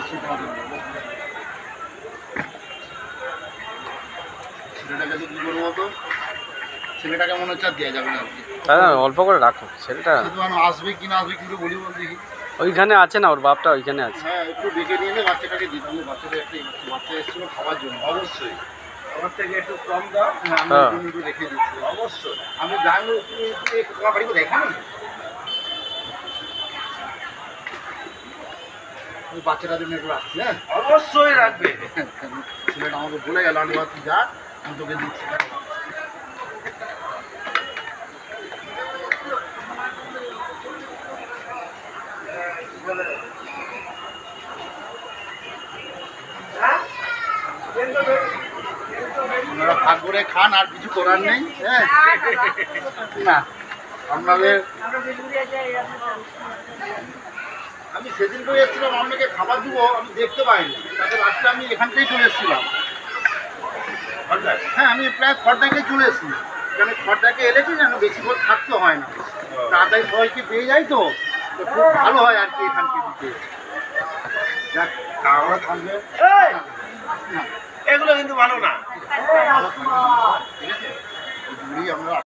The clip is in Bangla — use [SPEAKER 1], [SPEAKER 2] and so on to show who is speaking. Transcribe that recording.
[SPEAKER 1] ছেলেটাকে তো কি করবো তো, ছেলেটাকে মনে হচ্ছে আর দেওয়া যাবে না।
[SPEAKER 2] অল্প করে রাখো ছেলেটা।
[SPEAKER 1] আসবে কি না আসবে কিন্তু বলি বল দেখি।
[SPEAKER 2] ওইখানে আছে না, ওর বাপটা ওইখানে আছে।
[SPEAKER 1] হ্যাঁ একটু ডেকে নিয়ে এলে বাচ্চাটাকে দিতাম, বাচ্চাটা একটা বাচ্চা এসেছিল খাওয়ার জন্য। অবশ্যই আমার থেকে একটু কম দাও, আমি একটু রেখে দিচ্ছি। অবশ্যই আমি জানি তোমার বাড়িতে দেখান, বাচ্চাটার জন্য একটু রাখছি। হ্যাঁ অবশ্যই রাখবে। ছেলেটা আমাকে বলে গেল আমি তুই যা, আমি তোকে দিচ্ছি। আপনারা ভাগ করে খান, আর কিছু করার নেই। হ্যাঁ না আপনাদের আমি সেদিন করে এসেছিলাম আপনাকে খাবার দিব, আমি দেখতে পাইনি, তাতে লাস্টে আমি এখান থেকেই চলে এসেছিলাম। হ্যাঁ আমি প্রায় খড়দাকে চলে এসেছি, এখানে খড়দাকে এলে কি যেন বেশি করে থাকতে হয় না, তাড়াতাড়ি সবাইকে পেয়ে যাই তো, খুব ভালো হয় আর কি এখানকে দিতে। যাক খাওয়া থাকবে, এগুলো কিন্তু ভালো না। ঠিক আছে আমরা